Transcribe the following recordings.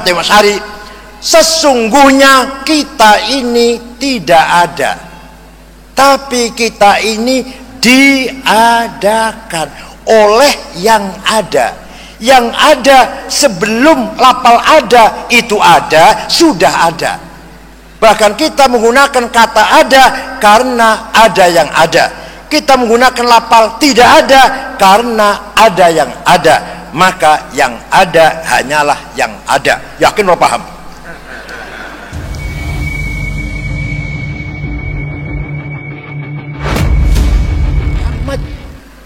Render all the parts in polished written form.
kata Imam Asy'ari, sesungguhnya kita ini tidak ada, tapi kita ini diadakan oleh yang ada. Yang ada sebelum lafal ada itu ada, sudah ada. Bahkan kita menggunakan kata ada karena ada yang ada. Kita menggunakan lafal tidak ada karena ada yang ada. Maka yang ada hanyalah yang ada. Yakin lo paham?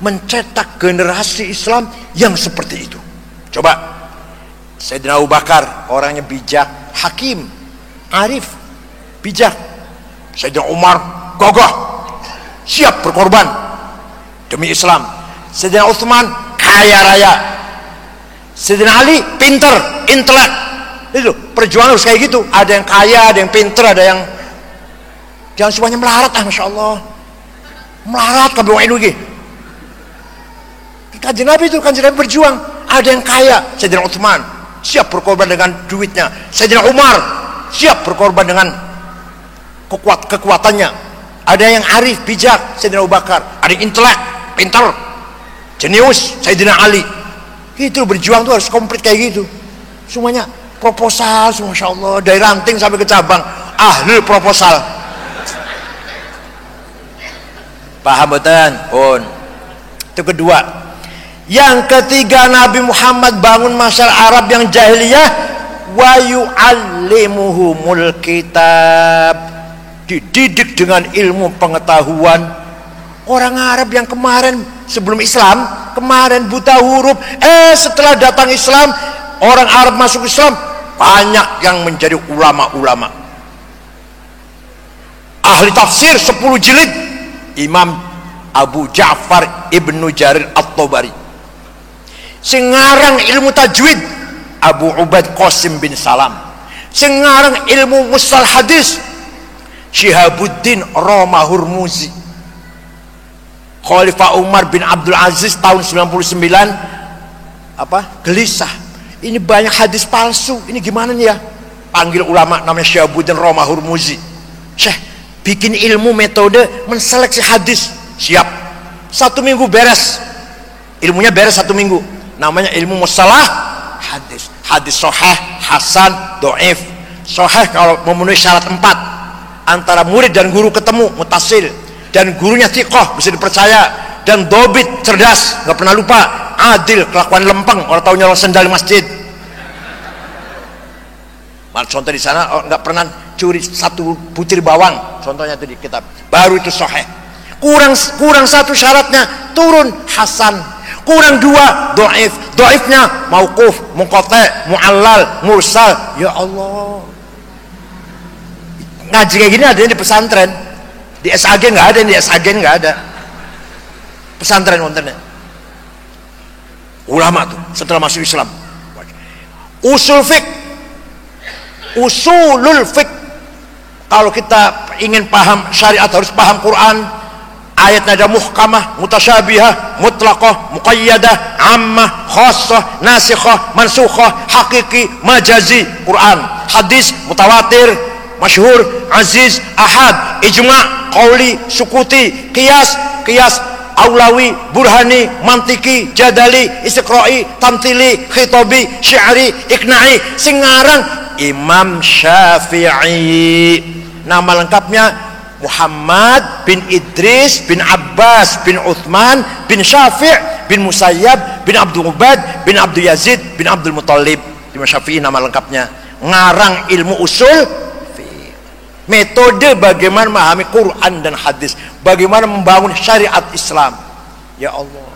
Mencetak generasi Islam yang seperti itu. Coba, Sayyidina Abu Bakar orangnya bijak, hakim, arif, bijak. Sayyidina Umar gagah, siap berkorban demi Islam. Sayyidina Utsman kaya raya. Sayyidina Ali pinter, intelek. Itu perjuangan harus kayak gitu. Ada yang kaya, ada yang pinter, ada yang jangan semuanya melarat. Masya Allah, melarat kabeh wong iki. Kanjeng Nabi itu, Kanjeng Nabi berjuang. Ada yang kaya, Sayyidina Utsman siap berkorban dengan duitnya. Sayyidina Umar siap berkorban dengan kekuatannya. Ada yang arif, bijak, Sayyidina Abu Bakar. Ada yang intelek, pintar, jenius, Sayyidina Ali. Itu berjuang tuh harus komplit kayak gitu. Semuanya proposal, Masya Allah, dari ranting sampai ke cabang, ahli proposal. Paham betul? Pun. Itu kedua. Yang ketiga, Nabi Muhammad bangun masyarakat Arab yang jahiliyah, wa yu'allimuhumul kitab, dididik dengan ilmu pengetahuan. Orang Arab yang kemarin sebelum Islam, kemarin buta huruf, setelah datang Islam, orang Arab masuk Islam, banyak yang menjadi ulama-ulama. Ahli tafsir 10 jilid, Imam Abu Ja'far Ibnu Jarir At-Tabari. Sing ngarang ilmu tajwid, Abu Ubaid Qasim bin Salam. Sing ngarang ilmu mustalah hadis, Syihabuddin Roma Hurmuzi. Khalifah Umar bin Abdul Aziz tahun 99 gelisah, ini banyak hadis palsu, ini gimana nih ya? Panggil ulama namanya Syihabuddin Roma Hurmuzi. Syekh, bikin ilmu metode menseleksi hadis. Siap, 1 minggu beres, ilmunya beres 1 minggu. Namanya ilmu mustalah hadis. Hadis sahih, hasan, dhaif. Sahih kalau memenuhi syarat 4, antara murid dan guru ketemu, mutasil, dan gurunya thiqah, bisa dipercaya, dan dobit, cerdas, nggak pernah lupa, adil, kelakuan lempeng, orang tahu nyolong sendal di masjid. Contoh di sana nggak pernah curi 1 butir bawang, contohnya itu di kitab. Baru itu sahih. Kurang 1 syaratnya, turun hasan. Kurang 2, dhaif. Dhaifnya mauquf, munqati', mu'allal, mursal. Ya Allah, ngaji kayak gini adanya di pesantren. Di SAG nggak ada, di SAG nggak ada. Pesantren wontennya. Ulama tuh setelah masuk Islam. Usul fiqh, usulul fiqh. Kalau kita ingin paham syariat harus paham Quran. Ayatnya ada muhkamah, mutasyabihah, mutlaqah, muqayyadah, ammah, khassah, nasikhah, mansukhah, hakiki, majazi. Quran, hadis, mutawatir, masyhur, aziz, ahad, ijma', qauli, sukuti, qiyas, aulawi, burhani, mantiki, jadali, istiqra'i, tamthili, khitabi, syi'ri, ikna'i. Sing ngarang Imam Syafi'i. Nama lengkapnya Muhammad bin Idris bin Abbas bin Uthman bin Syafi' bin Musayyab bin Abdul Ubad bin Abdul Yazid bin Abdul Muttalib. Imam Syafi'i nama lengkapnya. Ngarang ilmu usul, metode bagaimana memahami Quran dan hadis, bagaimana membangun syariat Islam. Ya Allah,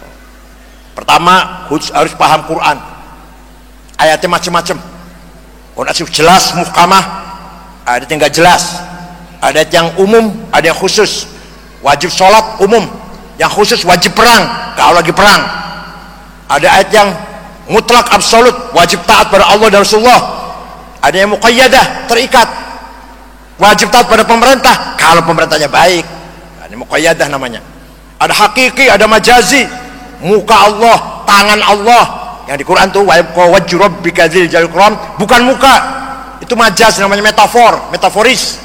pertama harus paham Quran, ayatnya macam-macam. Quran jelas, muhkamah, ada yang nggak jelas, ada yang umum, ada yang khusus. Wajib sholat umum, yang khusus wajib perang kalau lagi perang. Ada ayat yang mutlak absolut, wajib taat pada Allah dan Rasulullah. Ada yang muqayyadah, terikat, wajib taat pada pemerintah kalau pemerintahnya baik. Ini muqayyadah namanya. Ada hakiki, ada majazi, muka Allah, tangan Allah, Yang di Quran tuh wajhu rabbika dzil jalali wal ikram bukan muka. Itu majaz, namanya metafor, metaforis.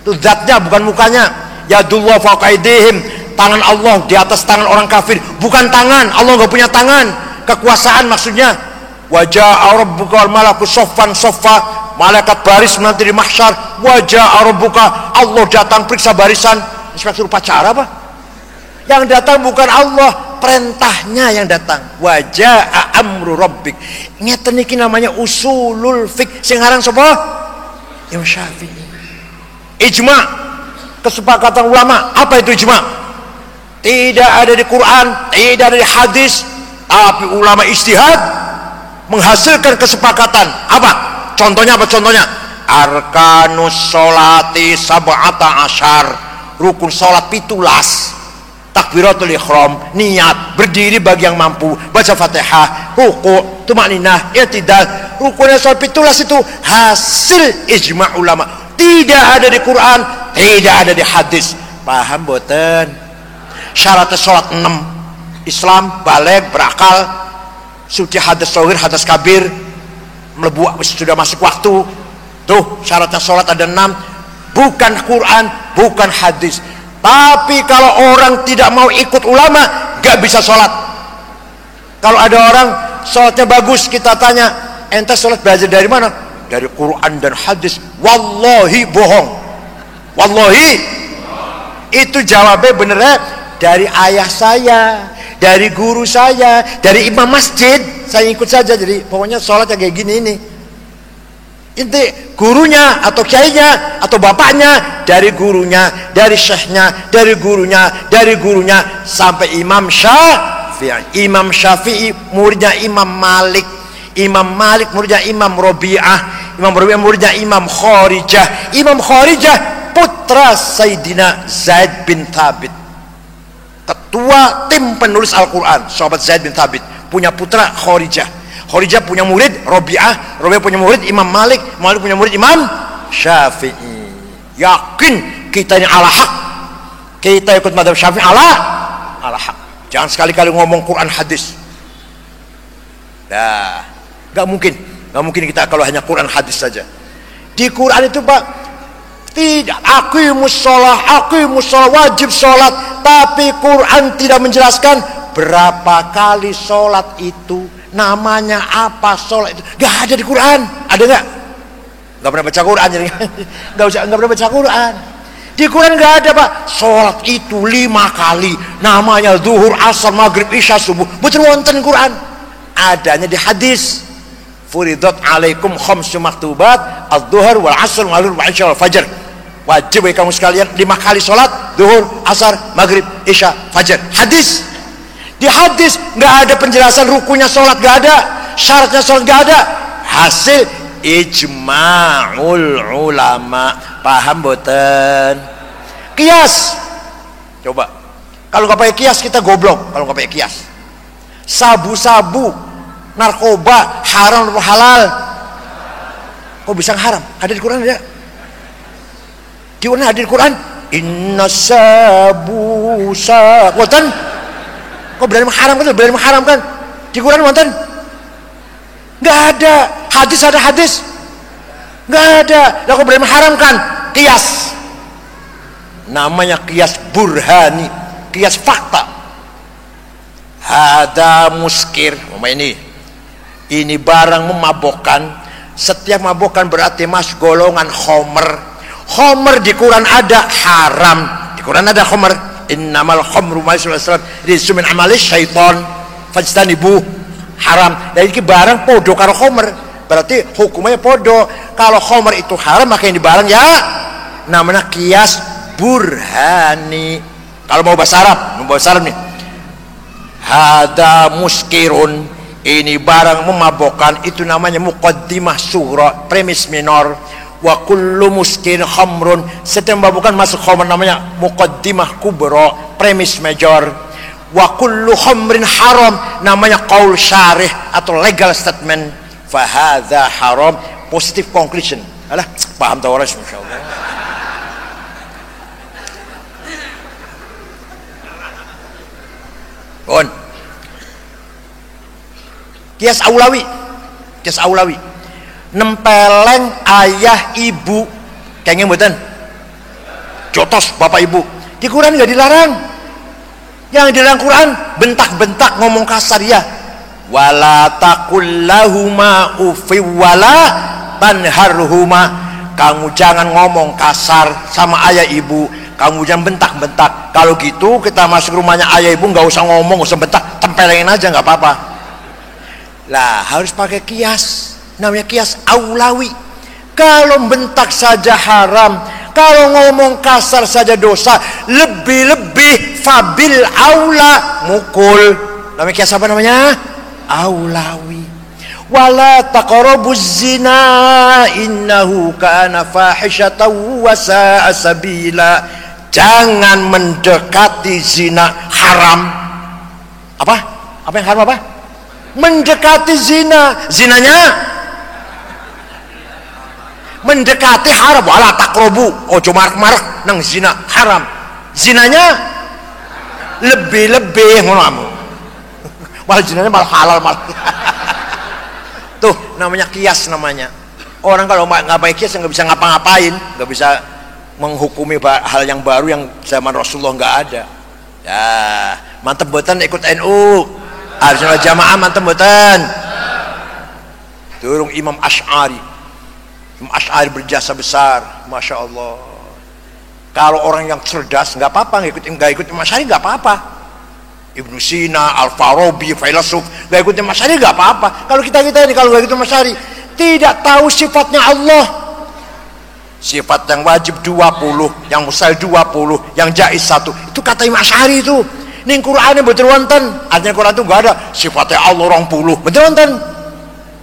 Itu zatnya bukan mukanya. Yadullah fawqa aydihim, tangan Allah di atas tangan orang kafir, bukan tangan. Allah enggak punya tangan. Kekuasaan maksudnya. Wajaa rabbuka wal malaku soffan soffa, malaikat baris nanti di mahsyar. Wajaa rabbuka, Allah datang periksa barisan. Inspektur upacara apa? Yang datang bukan Allah, perintahnya yang datang. Wajaa amru rabbik. Ngeten iki namanya usulul fiqh. Sing aran sapa? Imam Syafi'i. Ijma, kesepakatan ulama. Apa itu ijma? Tidak ada di Quran, tidak ada di hadis, tapi ulama ijtihad menghasilkan kesepakatan. Apa? Contohnya apa? Contohnya arkanus sholati sab'ata asyar, rukun sholat 17. Takbiratul ihram, niat, berdiri bagi yang mampu, baca Fatihah, ruku', tumakninah, i'tidal. Rukunnya sholat 17 itu hasil ijma' ulama. Tidak ada di Quran, tidak ada di hadis. Paham boten? Syaratnya sholat 6. Islam, baligh, berakal, suci hadas shogir, hadas kabir, melebu sudah masuk waktu. Tuh syaratnya sholat ada 6. Bukan Quran, bukan hadis. Tapi kalau orang tidak mau ikut ulama, gak bisa sholat. Kalau ada orang sholatnya bagus, kita tanya, ente sholat belajar dari mana? Dari Quran dan hadis. Wallahi bohong. Wallahi. Itu jawabnya benernya dari ayah saya, dari guru saya, dari imam masjid. Saya ikut saja. Jadi pokoknya sholatnya kayak gini ini. Inti gurunya atau kiainya atau bapaknya, dari gurunya, dari syekhnya, dari gurunya, dari gurunya sampai Imam Syafi'i. Imam Syafi'i muridnya Imam Malik, Imam Malik muridnya Imam Rabi'ah, Imam Rabi'ah muridnya Imam Kharijah, Imam Kharijah putra Sayyidina Zaid bin Thabit, ketua tim penulis Al-Quran. Sahabat Zaid bin Thabit punya putra Kharijah. Kharijah punya murid Rabi'ah, Rabi'ah punya murid Imam Malik, Malik punya murid Imam Syafi'i. Yakin kita ini ala hak, kita ikut mazhab Syafi'i ala hak. Jangan sekali-kali ngomong Quran hadis. Nah, gak mungkin kita kalau hanya Quran hadis saja. Di Quran itu Pak, tidak aqimus shalah wajib sholat, tapi Quran tidak menjelaskan berapa kali sholat itu, namanya apa sholat itu. Gak ada di Quran. Ada gak? Gak pernah baca Quran jadi gak pernah baca Quran. Di Quran gak ada Pak. Sholat itu 5 kali, namanya zuhur, asar, maghrib, isya, subuh. Betul wonten Quran. Adanya di hadis. Furidat alaikum khamsu maktubat, az-zuhur wal asr wal maghrib wal isya wal fajr. Wajib bagi kamu sekalian 5 kali sholat, zuhur, asar, maghrib, isya, fajar. Hadis. Di hadis nggak ada penjelasan rukunya sholat, nggak ada syaratnya sholat, nggak ada. Hasil ijma'ul ulama. Paham boten? Kias. Coba kalau nggak pakai kias kita goblok. Kalau nggak pakai kias, sabu-sabu, narkoba haram atau halal? Kok bisa haram? Ada di Quran ada? Di mana ada di Quran? Inna sabu sabutan. Kok berani mengharamkan? Berani mengharamkan? Di Quran wonten? Nggak ada. Hadis ada hadis? Nggak ada. Lah kok berani mengharamkan? Kias. Namanya kias burhani, kias fakta. Hada muskir. Ini barang memabokkan. Setiap mabokkan berarti mas golongan khomer. Khomer di Quran ada haram. Di Quran ada khomer. Innamal khamru maisir rizqun min amali syaiton fajtanibu, haram. Dan ini barang podo karo khomer, berarti hukumnya podo. Kalau khomer itu haram, maka ini barang ya namanya kias burhani. Kalau mau bahasa Arab nih, hada muskirun, ini barang memabokkan, itu namanya muqaddimah sughra, premis minor. Wa kullu muskir khamrun, setiap memabukkan masuk khamr namanya muqaddimah kubra, premis major. Wa kullu khamrin haram, namanya qaul syarih atau legal statement. Fa hadza haram, positive conclusion. Alah, paham ta ora insyaallah. Kias aulawi. Kias aulawi. Nempeleng ayah ibu kayaknya mboten. Jotos bapak ibu. Di Quran enggak dilarang. Yang dilarang Quran bentak-bentak ngomong kasar ya. Wala taqul lahuma uffi wala tanharhuma. Kamu jangan ngomong kasar sama ayah ibu. Kamu jangan bentak-bentak. Kalau gitu kita masuk rumahnya ayah ibu nggak usah ngomong, nggak usah bentak, tempelin aja nggak apa-apa. Lah harus pakai kias, namanya kias aulawi. Kalau bentak saja haram, kalau ngomong kasar saja dosa, lebih-lebih fabil aula mukul. Namanya kias apa namanya? Aulawi. Wala taqrabuz zina innahu kana fahishatan wa sa'a sabila. Jangan mendekati zina, haram. Apa? Apa yang haram apa? Mendekati zina. Zinanya mendekati haram. Wala taqrabu. Ojo marak-marak nang zina, haram. Zinanya lebih-lebih ngono. Malah zinanya malah halal malah. Tuh namanya kias namanya. Orang kalau nggak pakai kias nggak bisa ngapa-ngapain, nggak bisa menghukumi hal yang baru yang zaman Rasulullah nggak ada. Ya mantep boten ikut NU Ahlussunnah Jamaah, mantep boten. Turung Imam Asy'ari. Imam Asy'ari berjasa besar, masya Allah. Kalau orang yang cerdas nggak apa-apa, nggak ikut Imam Asy'ari nggak apa-apa. Ibnu Sina, Al-Farabi, filsuf, gak ikut Imam Asy'ari gak apa-apa. Kalau kita ini kalau gak ikut Imam Asy'ari, tidak tahu sifatnya Allah. Sifat yang wajib 20, yang mustahil 20, yang jaiz 1. Itu kata Imam Asy'ari itu. Ning Qur'ane betul wonten. Artinya Qur'an itu gak ada sifatnya Allah 20. Betul wonten.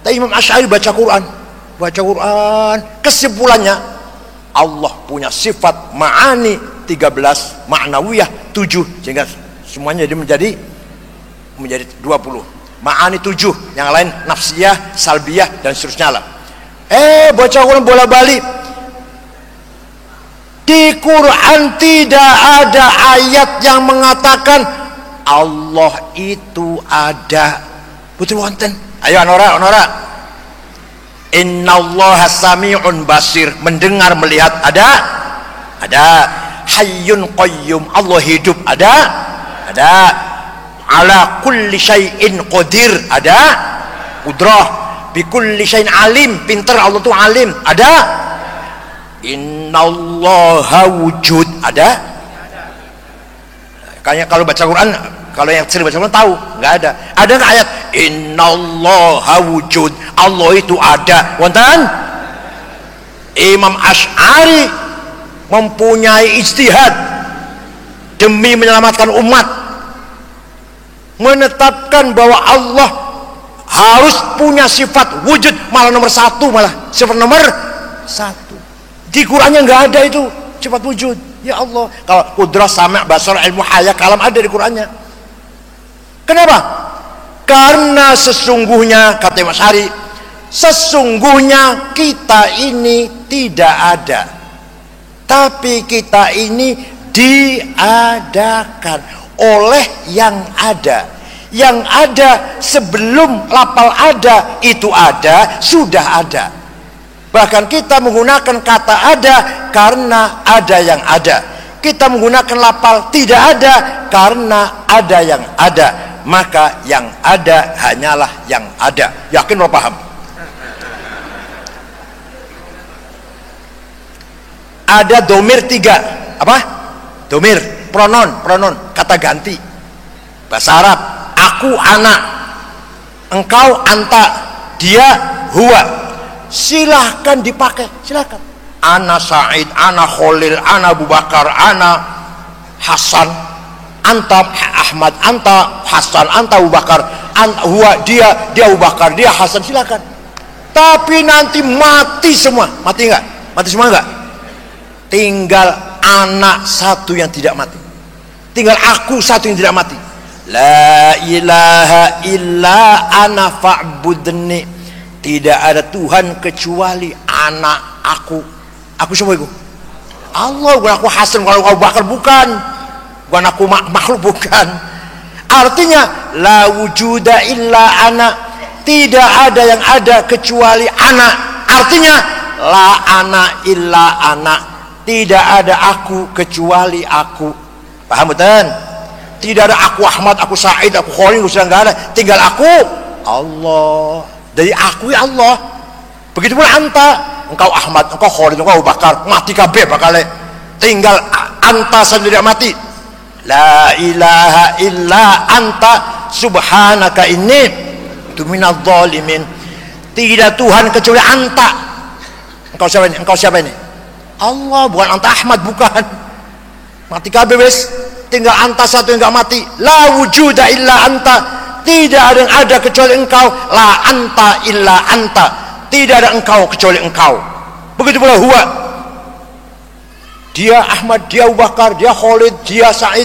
Tapi Imam Asy'ari baca Qur'an. Kesimpulannya Allah punya sifat ma'ani 13, ma'nawiyah 7, sehingga semuanya dia menjadi 20. Ma'ani 7, yang lain nafsiyah, salbiyah dan seterusnya lah. Baca Quran bola-balik. Di Quran tidak ada ayat yang mengatakan Allah itu ada. Betul wonten. Ayo Anora. Innallaha sami'un basir, mendengar melihat ada. Hayyun qayyum, Allah hidup ada. Ala kulli syai'in qadir, ada. Qudrah, bi kulli syai'in alim, pintar Allah tuh alim, ada. Innallaha wujud, ada. Kayaknya kalau baca Quran, kalau yang sering baca Quran tahu, nggak ada. Ada nggak ayat innallaha wujud, Allah itu ada? Wonten. Imam Asy'ari mempunyai ijtihad demi menyelamatkan umat, menetapkan bahwa Allah harus punya sifat wujud, malah nomor 1, malah sifat nomor 1. Di Qur'annya nggak ada itu sifat wujud. Ya Allah, kalau qudrah, sama', basar, ilmu, haya, kalam ada di Qur'annya. Kenapa? Karena sesungguhnya kata Imam Asy'ari, sesungguhnya kita ini tidak ada, tapi kita ini diadakan oleh yang ada. Yang ada sebelum lafal ada itu ada, sudah ada. Bahkan kita menggunakan kata ada karena ada yang ada. Kita menggunakan lafal tidak ada karena ada yang ada. Maka yang ada hanyalah yang ada. Yakin lo paham? Ada domir 3. Apa? Domir, pronon, kata ganti. Bahasa Arab, aku anak, engkau anta, dia huwa. Silahkan dipakai, silahkan. Ana Said, ana Khalil, ana Abu Bakar, ana Hasan, anta Ahmad, anta Hasan, anta Abu Bakar, huwa, dia Abu Bakar, dia Hasan, silahkan. Tapi nanti mati semua. Mati enggak? Mati semua enggak? Tinggal anak satu yang tidak mati, tinggal aku satu yang tidak mati. La ilaha illa ana fa'budni. Tidak ada Tuhan kecuali anak aku. Aku siapa itu? Allah. Bukan aku Hasan, kalau Abu Bakar bukan aku makhluk bukan. Artinya la wujuda illa ana, tidak ada yang ada kecuali anak. Artinya la ana illa ana, tidak ada aku kecuali aku. Paham betul? Tidak ada aku Ahmad, aku Said, aku Khalil, sudah enggak ada, tinggal aku Allah. Dari aku ya Allah. Begitu pula anta, engkau Ahmad, engkau Khalid, engkau Abu Bakar, mati kabeh bakal tinggal anta sendiri mati. La ilaha illa anta subhanaka inni tu minadz zalimin. Tidak Tuhan kecuali anta. Engkau siapa ini? Engkau siapa ini? Allah, bukan anta Ahmad, bukan. Mati kabeh wis, tinggal anta satu yang enggak mati. La wujuda illa anta. Tidak ada yang ada kecuali engkau. La anta illa anta. Tidak ada engkau kecuali engkau. Begitu pula huwa. Dia Ahmad, dia Abu Bakar, dia Khalid, dia Said,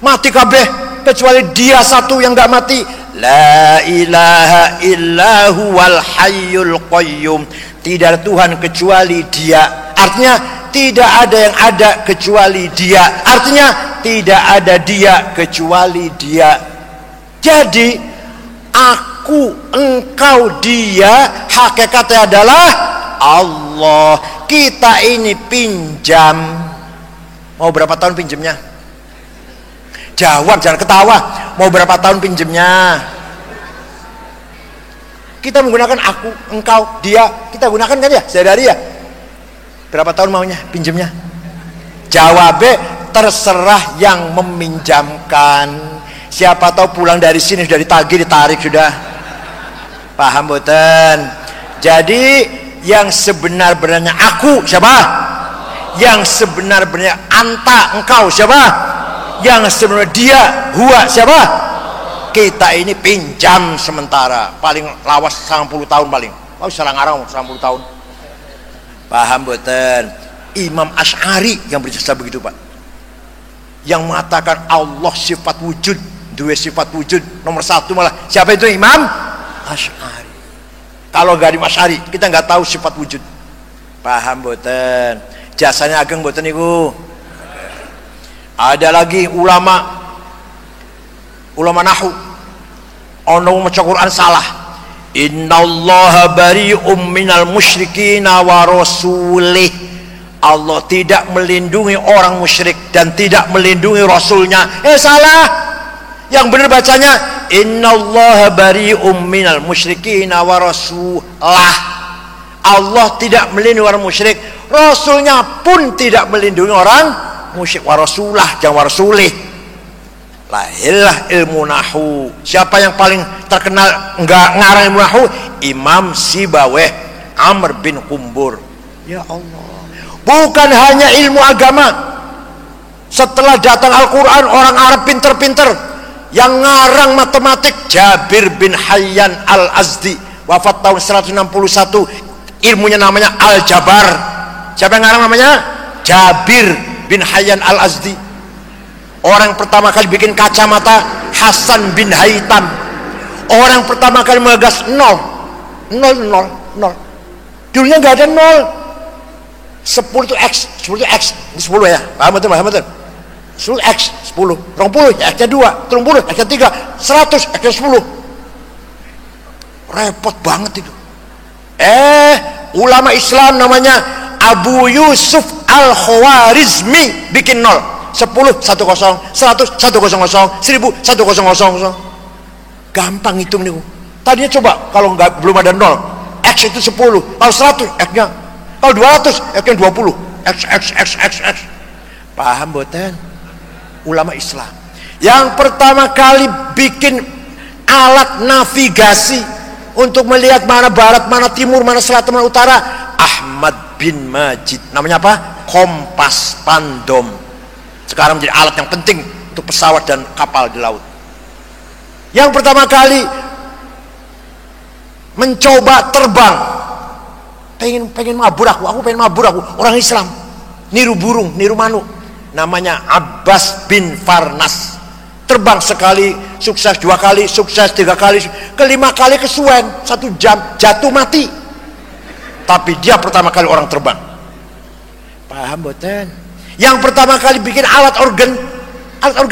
mati kabeh kecuali dia satu yang enggak mati. La ilaha illa huwal hayyul qayyum. Tidak ada Tuhan kecuali dia. Artinya tidak ada yang ada kecuali dia. Artinya tidak ada dia kecuali dia. Jadi aku, engkau, dia hakikatnya adalah Allah. Kita ini pinjam. Mau berapa tahun pinjamnya? Jawab, jangan ketawa. Mau berapa tahun pinjamnya? Kita menggunakan aku, engkau, dia. Kita gunakan kan ya? Sehari-hari ya? Berapa tahun maunya pinjamnya? Jawabnya terserah yang meminjamkan. Siapa tahu pulang dari sini sudah ditagih, ditarik sudah. Paham boten? Jadi yang sebenar-benarnya aku siapa? Yang sebenar-benarnya anta, engkau siapa? Yang sebenarnya dia, huwa siapa? Kita ini pinjam sementara, paling lawas 90 tahun paling. Oh, salah ngarang 90 tahun. Paham boten? Imam Asy'ari yang berjasa begitu, Pak. Yang mengatakan Allah sifat wujud, dua sifat wujud, nomor satu malah. Siapa itu? Imam Asy'ari. Kalau gak di Asy'ari, kita nggak tahu sifat wujud. Paham boten? Jasanya ageng boten niku. Ada lagi ulama nahwu, ono maca Quran salah. Innallaha bari'um minal musyrikina wa rasulih. Allah tidak melindungi orang musyrik dan tidak melindungi rasulnya. Salah. Yang benar bacanya innallaha bari'um minal musyrikina wa rasulah. Allah tidak melindungi orang musyrik, rasulnya pun tidak melindungi orang musyrik. Wa rasulah, jangan wa rasulih. Lahirlah ilmu nahwu. Siapa yang paling terkenal enggak ngarang ilmu nahwu? Imam Sibawayh, Amr bin Qumbur. Ya Allah. Bukan hanya ilmu agama. Setelah datang Al-Quran, orang Arab pinter-pinter. Yang ngarang matematik Jabir bin Hayyan Al-Azdi, wafat tahun 161. Ilmunya namanya Al-Jabar. Siapa yang ngarang namanya? Jabir bin Hayyan Al-Azdi. Orang pertama kali bikin kacamata Hasan bin Haytham. Orang pertama kali menggagas nol. Dulunya nggak ada nol. 10 itu X, 10 itu X, ini 10 ya. Paham betul, paham betul. 10 X, 10, 20, X-nya 2, 30, X-nya 3, 100, X-nya 10. Repot banget itu. Ulama Islam namanya Abu Yusuf Al-Khwarizmi bikin nol. 10, 10, 100, 100, 1000, 1000. Gampang hitung nih. Tadinya coba kalau belum ada nol, X itu 10, kalau 100 X-nya, kalau 200 X-nya 20, X. Paham boten? Ulama Islam yang pertama kali bikin alat navigasi untuk melihat mana barat, mana timur, mana selatan, mana utara, Ahmad bin Majid. Namanya apa? Kompas Pandom. Sekarang menjadi alat yang penting untuk pesawat dan kapal di laut. Yang pertama kali mencoba terbang, pengen mabur aku pengen mabur aku, orang Islam, niru burung, niru manuk. Namanya Abbas bin Farnas. Terbang sekali sukses, 2 kali sukses, 3 kali, kelima kali kesuwen, 1 jam jatuh mati. Tapi dia pertama kali orang terbang. Paham boten? Yang pertama kali bikin alat organ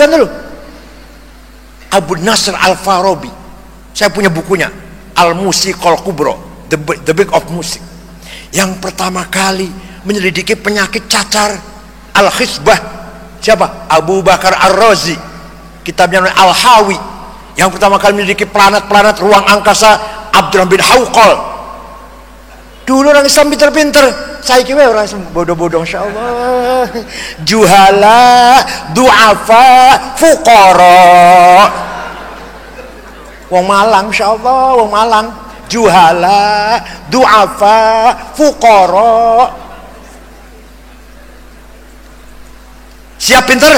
dulu Abu Nasr Al-Farabi. Saya punya bukunya. Al-Musiqal Kubro, the Book of Music, yang pertama kali menyelidiki penyakit cacar, Al-Khisbah, siapa? Abu Bakar Ar-Razi. Kitabnya Al-Hawi, yang pertama kali menyelidiki planet-planet ruang angkasa, Abdurrahman bin Hawqal. Dulu orang Islam pinter-pinter, saya kira orang Islam bodoh-bodoh, insyaallah. Juhala, du'afa, fuqara. Wong Malang, insyaallah, wong Malang. Juhala, du'afa, fuqara. Siap pinter?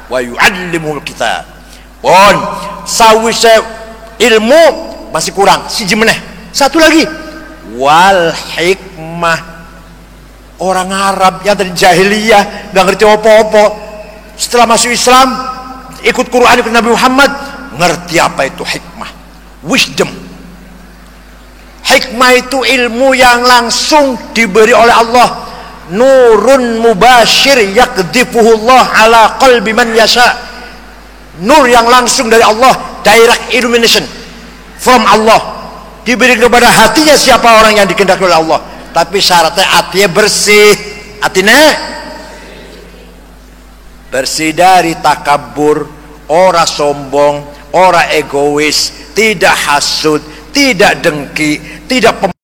Wa yu'allimul kitab. Pon sawise ilmu masih kurang, siji meneh. Satu lagi, wal hikmah. Orang Arab yang dari jahiliyah gak ngerti apa-apa, setelah masuk Islam, ikut Quran, ikut Nabi Muhammad, ngerti apa itu hikmah, wisdom. Hikmah itu ilmu yang langsung diberi oleh Allah, nurun mubashir yakdifuhullah ala qalbi man yasha. Nur yang langsung dari Allah, direct illumination from Allah, diberi kepada hatinya siapa orang yang dikehendaki oleh Allah. Tapi syaratnya hatinya bersih. Hatinya bersih dari takabur, ora sombong, ora egois, tidak hasud, tidak dengki, tidak